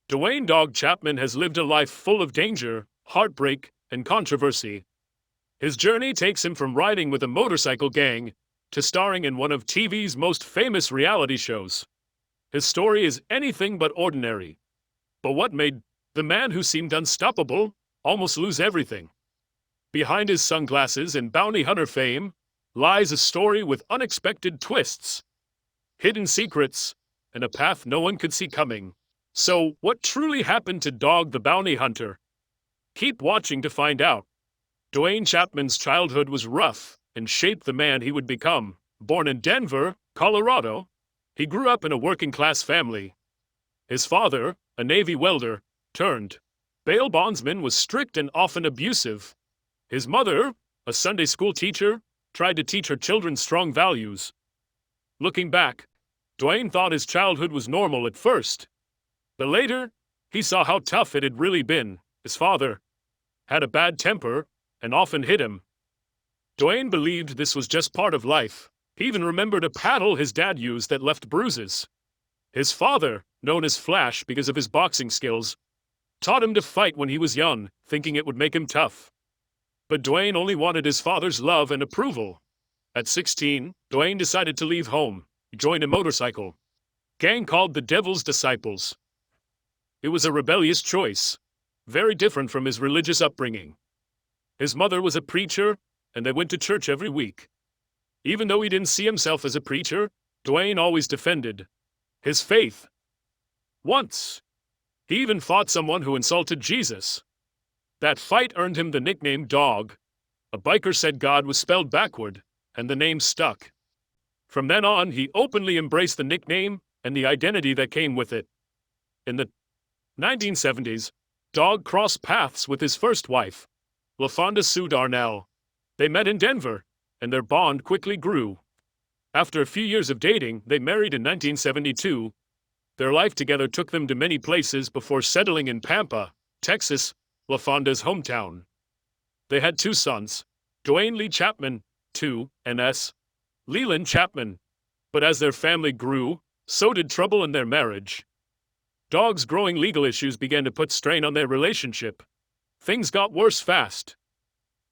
Duane "Dog" Chapman has lived a life full of danger, heartbreak, and controversy. His journey takes him from riding with a motorcycle gang to starring in one of TV's most famous reality shows. His story is anything but ordinary. But what made the man who seemed unstoppable almost lose everything? Behind his sunglasses and bounty hunter fame lies a story with unexpected twists, hidden secrets, and a path no one could see coming. So, what truly happened to Dog the Bounty Hunter? Keep watching to find out. Duane Chapman's childhood was rough and shaped the man he would become. Born in Denver, Colorado, he grew up in a working-class family. His father, a Navy welder, turned bail bondsman, was strict and often abusive. His mother, a Sunday school teacher, tried to teach her children strong values. Looking back, Duane thought his childhood was normal at first. But later, he saw how tough it had really been. His father had a bad temper and often hit him. Duane believed this was just part of life. He even remembered a paddle his dad used that left bruises. His father, known as Flash because of his boxing skills, taught him to fight when he was young, thinking it would make him tough. But Duane only wanted his father's love and approval. At 16, Duane decided to leave home. He joined a motorcycle gang called the Devil's Disciples. It was a rebellious choice, very different from his religious upbringing. His mother was a preacher, and they went to church every week. Even though he didn't see himself as a preacher, Duane always defended his faith. Once, he even fought someone who insulted Jesus. That fight earned him the nickname Dog. A biker said God was spelled backward, and the name stuck. From then on, he openly embraced the nickname and the identity that came with it. In the 1970s, Dog crossed paths with his first wife, LaFonda Sue Darnell. They met in Denver, and their bond quickly grew. After a few years of dating, they married in 1972. Their life together took them to many places before settling in Pampa, Texas, LaFonda's hometown. They had 2 sons, Duane Lee Chapman, 2, and S. Leland Chapman. But as their family grew, so did trouble in their marriage. Dog's growing legal issues began to put strain on their relationship. Things got worse fast.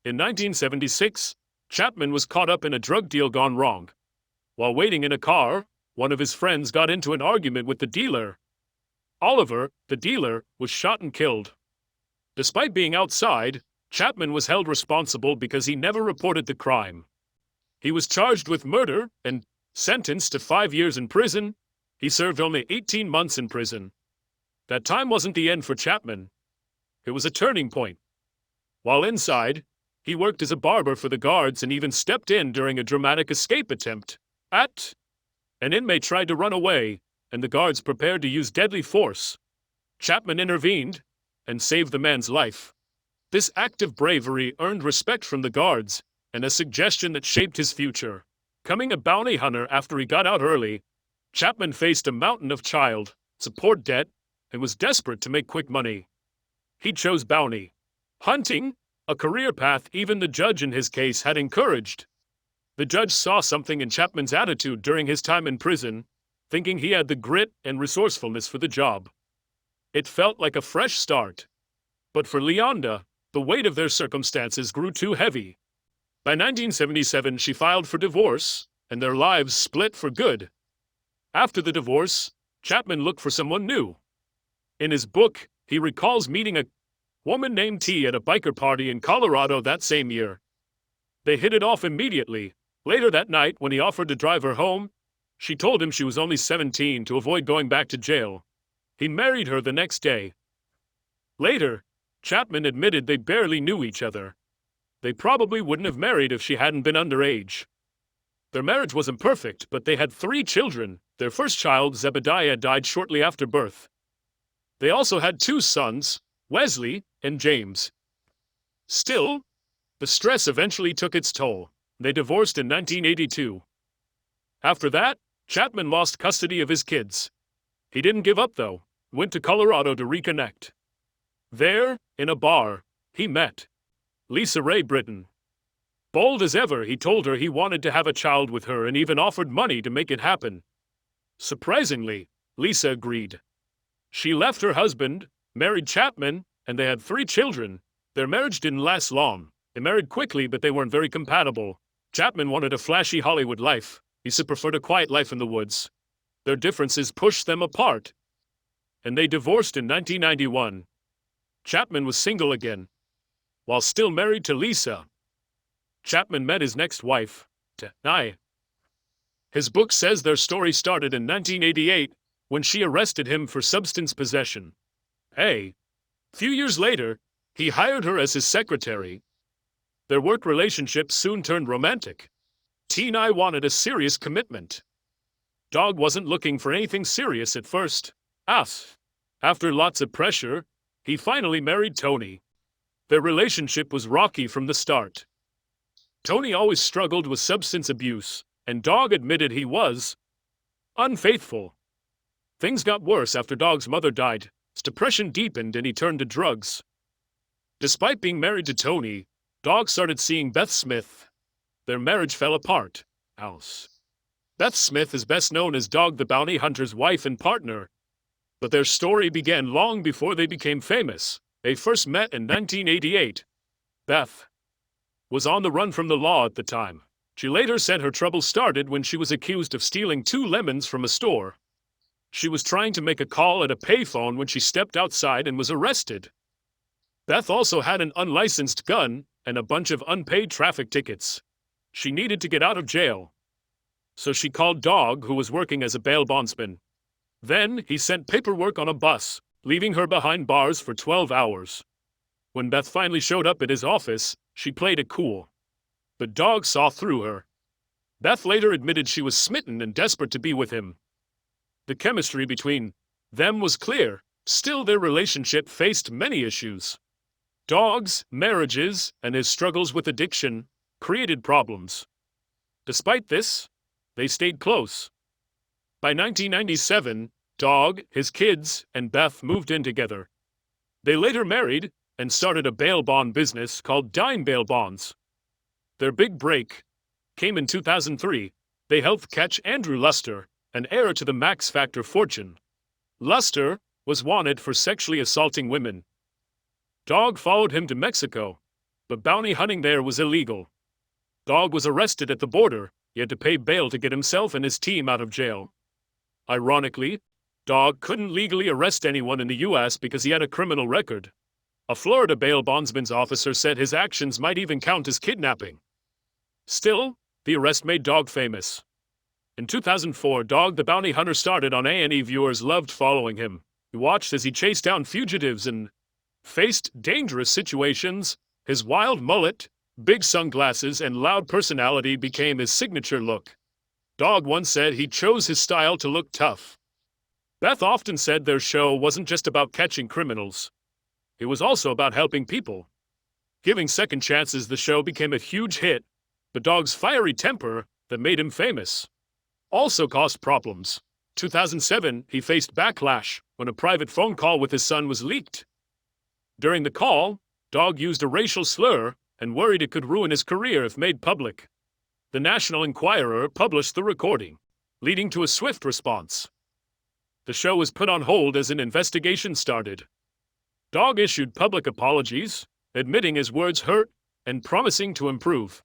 In 1976, Chapman was caught up in a drug deal gone wrong. While waiting in a car, one of his friends got into an argument with the dealer. Oliver, the dealer, was shot and killed. Despite being outside, Chapman was held responsible because he never reported the crime. He was charged with murder and sentenced to 5 years in prison. He served only 18 months in prison. That time wasn't the end for Chapman. It was a turning point. While inside, he worked as a barber for the guards and even stepped in during a dramatic escape attempt. An inmate tried to run away, and the guards prepared to use deadly force. Chapman intervened and saved the man's life. This act of bravery earned respect from the guards and a suggestion that shaped his future. Becoming a bounty hunter after he got out early, Chapman faced a mountain of child support debt and was desperate to make quick money. He chose bounty hunting, a career path even the judge in his case had encouraged. The judge saw something in Chapman's attitude during his time in prison, thinking he had the grit and resourcefulness for the job. It felt like a fresh start. But for Leonda, the weight of their circumstances grew too heavy. By 1977, she filed for divorce, and their lives split for good. After the divorce, Chapman looked for someone new. In his book, he recalls meeting a woman named T at a biker party in Colorado that same year. They hit it off immediately. Later that night, when he offered to drive her home, she told him she was only 17 to avoid going back to jail. He married her the next day. Later, Chapman admitted they barely knew each other. They probably wouldn't have married if she hadn't been underage. Their marriage wasn't perfect, but they had 3 children. Their first child, Zebediah, died shortly after birth. They also had 2 sons, Wesley and James. Still, the stress eventually took its toll. They divorced in 1982. After that, Chapman lost custody of his kids. He didn't give up, though. Went to Colorado to reconnect. There, in a bar, he met Lisa Ray Britton. Bold as ever, he told her he wanted to have a child with her and even offered money to make it happen. Surprisingly, Lisa agreed. She left her husband, married Chapman, and they had 3 children. Their marriage didn't last long. They married quickly, but they weren't very compatible. Chapman wanted a flashy Hollywood life. Lisa preferred a quiet life in the woods. Their differences pushed them apart, and they divorced in 1991. Chapman was single again. While still married to Lisa, Chapman met his next wife, Duane. His book says their story started in 1988 when she arrested him for substance possession. A few years later, he hired her as his secretary. Their work relationship soon turned romantic. Duane wanted a serious commitment. Dog wasn't looking for anything serious at first. After lots of pressure, he finally married Tony. Their relationship was rocky from the start. Tony always struggled with substance abuse, and Dog admitted he was unfaithful. Things got worse after Dog's mother died. His depression deepened and he turned to drugs. Despite being married to Tony, Dog started seeing Beth Smith. Their marriage fell apart. Beth Smith is best known as Dog the Bounty Hunter's wife and partner. But their story began long before they became famous. They first met in 1988. Beth was on the run from the law at the time. She later said her trouble started when she was accused of stealing 2 lemons from a store. She was trying to make a call at a payphone when she stepped outside and was arrested. Beth also had an unlicensed gun and a bunch of unpaid traffic tickets. She needed to get out of jail. So she called Dog, who was working as a bail bondsman. Then he sent paperwork on a bus, leaving her behind bars for 12 hours. When Beth finally showed up at his office, she played it cool. But Dog saw through her. Beth later admitted she was smitten and desperate to be with him. The chemistry between them was clear. Still, their relationship faced many issues. Dog's marriages and his struggles with addiction created problems. Despite this, they stayed close. By 1997, Dog, his kids, and Beth moved in together. They later married and started a bail bond business called Duane Bail Bonds. Their big break came in 2003. They helped catch Andrew Luster, an heir to the Max Factor fortune. Luster was wanted for sexually assaulting women. Dog followed him to Mexico, but bounty hunting there was illegal. Dog was arrested at the border. He had to pay bail to get himself and his team out of jail. Ironically, Dog couldn't legally arrest anyone in the U.S. because he had a criminal record. A Florida bail bondsman's officer said his actions might even count as kidnapping. Still, the arrest made Dog famous. In 2004, Dog the Bounty Hunter started on A&E. Viewers loved following him. He watched as he chased down fugitives and faced dangerous situations. His wild mullet, big sunglasses, and loud personality became his signature look. Dog once said he chose his style to look tough. Beth often said their show wasn't just about catching criminals. It was also about helping people. Giving second chances, the show became a huge hit, but Dog's fiery temper that made him famous also caused problems. 2007, he faced backlash when a private phone call with his son was leaked. During the call, Dog used a racial slur and worried it could ruin his career if made public. The National Enquirer published the recording, leading to a swift response. The show was put on hold as an investigation started. Dog issued public apologies, admitting his words hurt and promising to improve.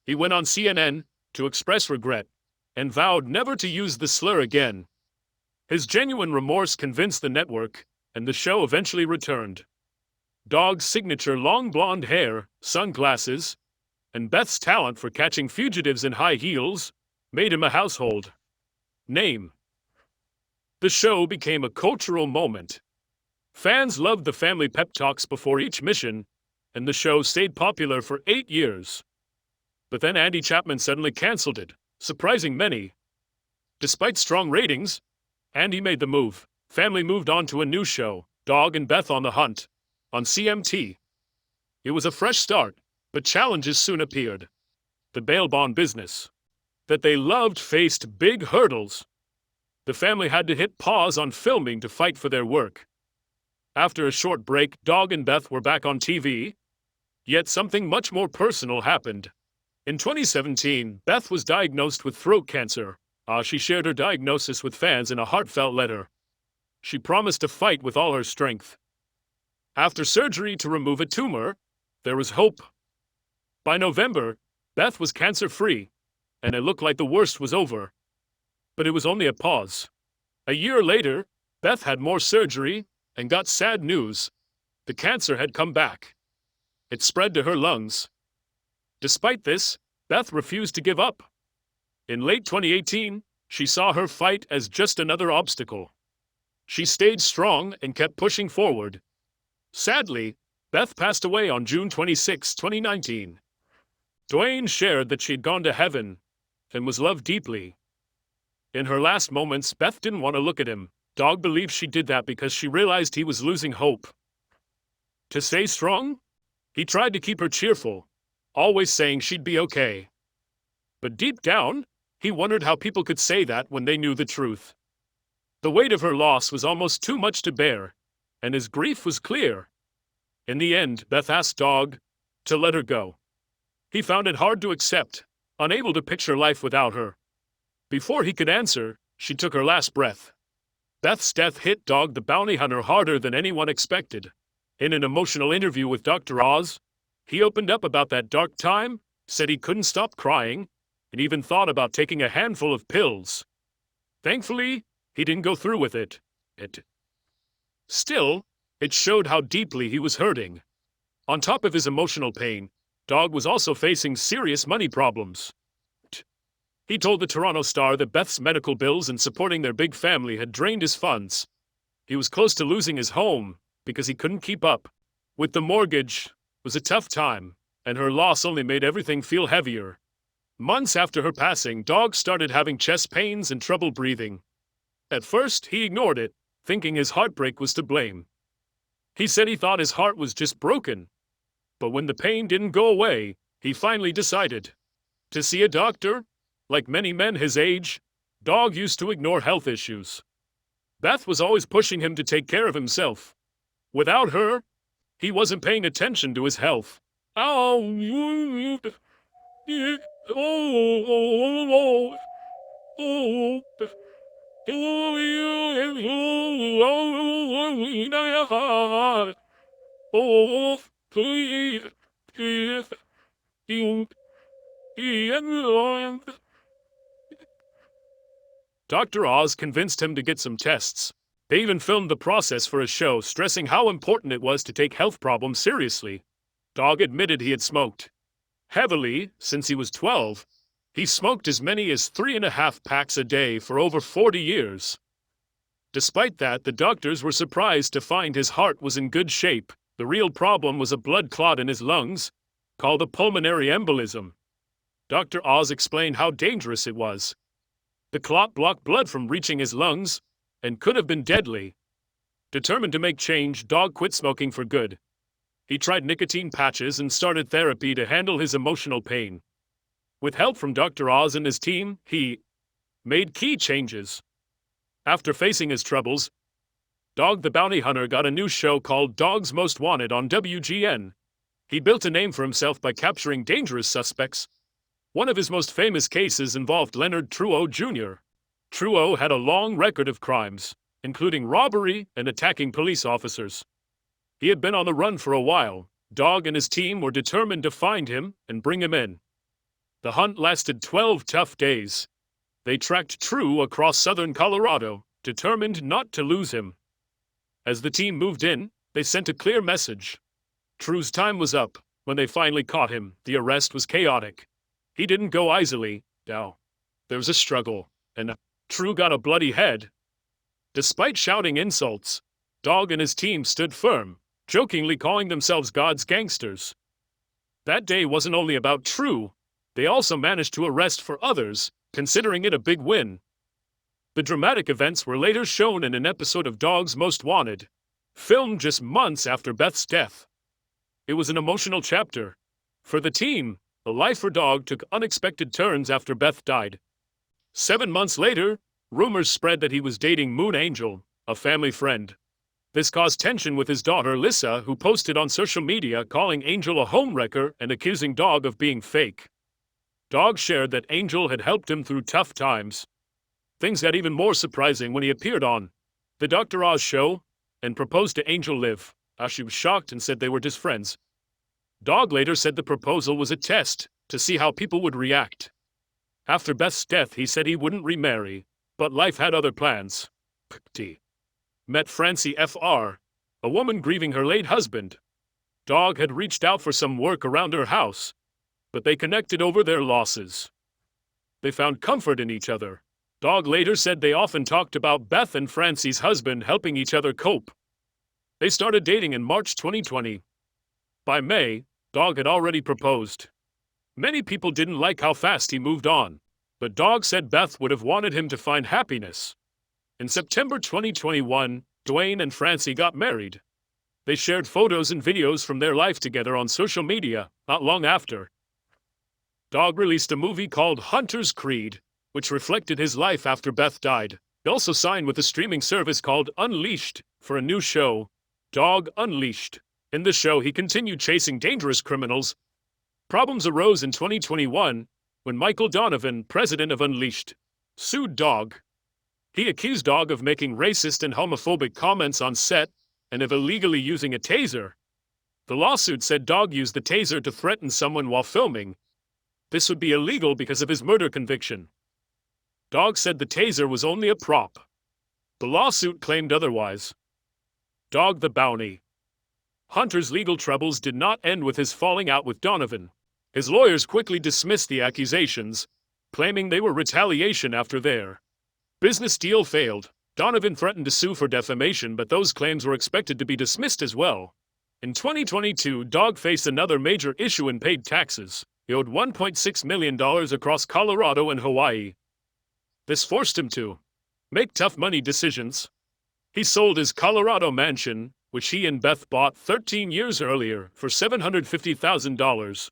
He went on CNN to express regret and vowed never to use the slur again. His genuine remorse convinced the network, and the show eventually returned. Dog's signature long blonde hair, sunglasses, and Beth's talent for catching fugitives in high heels made him a household name. The show became a cultural moment. Fans loved the family pep talks before each mission, and the show stayed popular for 8 years. But then Andy Chapman suddenly canceled it, surprising many. Despite strong ratings, Andy made the move. Family moved on to a new show, Dog and Beth on the Hunt, on CMT. It was a fresh start, but challenges soon appeared. The bail bond business that they loved faced big hurdles. The family had to hit pause on filming to fight for their work. After a short break, Dog and Beth were back on TV. Yet something much more personal happened. In 2017, Beth was diagnosed with throat cancer. She shared her diagnosis with fans in a heartfelt letter. she promised to fight with all her strength. After surgery to remove a tumor, there was hope. By November, Beth was cancer-free, and it looked like the worst was over. But it was only a pause. A year later, Beth had more surgery and got sad news. The cancer had come back. It spread to her lungs. Despite this, Beth refused to give up. In late 2018, she saw her fight as just another obstacle. She stayed strong and kept pushing forward. Sadly, Beth passed away on June 26, 2019. Duane shared that she had gone to heaven and was loved deeply. In her last moments, Beth didn't want to look at him. Dog believes she did that because she realized he was losing hope. To stay strong, he tried to keep her cheerful, always saying she'd be okay. But deep down, he wondered how people could say that when they knew the truth. The weight of her loss was almost too much to bear, and his grief was clear. In the end, Beth asked Dog to let her go. He found it hard to accept, unable to picture life without her. Before he could answer, she took her last breath. Beth's death hit Dog the bounty hunter harder than anyone expected. In an emotional interview with Dr. Oz, he opened up about that dark time, said he couldn't stop crying, and even thought about taking a handful of pills. Thankfully, he didn't go through with it. Still, it showed how deeply he was hurting. On top of his emotional pain, Dog was also facing serious money problems. He told the Toronto Star that Beth's medical bills and supporting their big family had drained his funds. He was close to losing his home because he couldn't keep up. With the mortgage, it was a tough time, and her loss only made everything feel heavier. Months after her passing, Dog started having chest pains and trouble breathing. At first, he ignored it, thinking his heartbreak was to blame. He said he thought his heart was just broken. But when the pain didn't go away, he finally decided to see a doctor. Like many men his age, Dog used to ignore health issues. Beth was always pushing him to take care of himself. Without her, he wasn't paying attention to his health. Dr. Oz convinced him to get some tests. They even filmed the process for a show, stressing how important it was to take health problems seriously. Dog admitted he had smoked heavily since he was 12. He smoked as many as 3.5 packs a day for over 40 years. Despite that, the doctors were surprised to find his heart was in good shape. The real problem was a blood clot in his lungs, called a pulmonary embolism. Dr. Oz explained how dangerous it was. The clot blocked blood from reaching his lungs and could have been deadly. Determined to make change, Dog quit smoking for good. He tried nicotine patches and started therapy to handle his emotional pain. With help from Dr. Oz and his team, he made key changes. After facing his troubles, Dog the Bounty Hunter got a new show called Dogs Most Wanted on WGN. He built a name for himself by capturing dangerous suspects. One of his most famous cases involved Leonard Trudeau Jr. Trudeau had a long record of crimes, including robbery and attacking police officers. He had been on the run for a while. Dog and his team were determined to find him and bring him in. The hunt lasted 12 tough days. They tracked True across southern Colorado, determined not to lose him. As the team moved in, they sent a clear message. True's time was up. When they finally caught him, the arrest was chaotic. He didn't go easily. Now, there was a struggle, and True got a bloody head. Despite shouting insults, Dog and his team stood firm, jokingly calling themselves God's gangsters. That day wasn't only about True. They also managed to arrest for others, considering it a big win. The dramatic events were later shown in an episode of Dogs Most Wanted, filmed just months after Beth's death. It was an emotional chapter. For the team, the life for Dog took unexpected turns after Beth died. 7 months later, rumors spread that he was dating Moon Angel, a family friend. This caused tension with his daughter Lissa, who posted on social media calling Angel a homewrecker and accusing Dog of being fake. Dog shared that Angel had helped him through tough times. Things got even more surprising when he appeared on The Dr. Oz show, and proposed to Angel Liv. She was shocked and said they were just friends. Dog later said the proposal was a test to see how people would react. After Beth's death, he said he wouldn't remarry, but life had other plans. T. Met Francie Fr., a woman grieving her late husband. Dog had reached out for some work around her house, but they connected over their losses. They found comfort in each other. Dog later said they often talked about Beth and Francie's husband helping each other cope. They started dating in March 2020. By May, Dog had already proposed. Many people didn't like how fast he moved on, but Dog said Beth would have wanted him to find happiness. In September 2021, Duane and Francie got married. They shared photos and videos from their life together on social media not long after. Dog released a movie called Hunter's Creed, which reflected his life after Beth died. He also signed with a streaming service called Unleashed for a new show, Dog Unleashed. In the show, he continued chasing dangerous criminals. Problems arose in 2021 when Michael Donovan, president of Unleashed, sued Dog. He accused Dog of making racist and homophobic comments on set and of illegally using a taser. The lawsuit said Dog used the taser to threaten someone while filming. This would be illegal because of his murder conviction. Dog said the taser was only a prop. The lawsuit claimed otherwise. Dog the Bounty. Hunter's legal troubles did not end with his falling out with Donovan. His lawyers quickly dismissed the accusations, claiming they were retaliation after their business deal failed. Donovan threatened to sue for defamation, but those claims were expected to be dismissed as well. In 2022, Dog faced another major issue in paid taxes. He owed $1.6 million across Colorado and Hawaii. This forced him to make tough money decisions. He sold his Colorado mansion, which he and Beth bought 13 years earlier, for $750,000.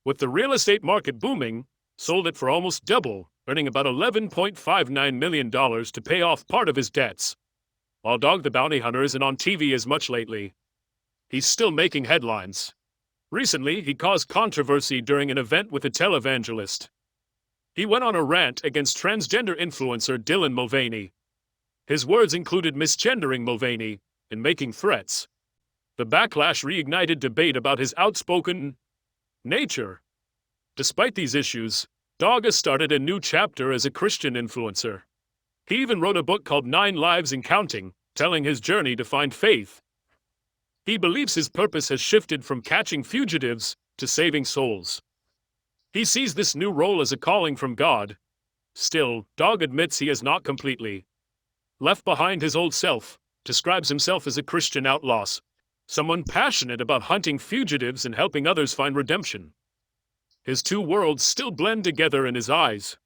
With the real estate market booming, sold it for almost double, earning about $11.59 million to pay off part of his debts. While Dog the Bounty Hunter isn't on TV as much lately, he's still making headlines. Recently, he caused controversy during an event with a televangelist. He went on a rant against transgender influencer Dylan Mulvaney. His words included misgendering Mulvaney and making threats. The backlash reignited debate about his outspoken nature. Despite these issues, Dog has started a new chapter as a Christian influencer. He even wrote a book called 9 Lives and Counting, telling his journey to find faith. He believes his purpose has shifted from catching fugitives to saving souls. He sees this new role as a calling from God. Still, Dog admits he has not completely left behind his old self, describes himself as a Christian outlaw, someone passionate about hunting fugitives and helping others find redemption. His two worlds still blend together in his eyes.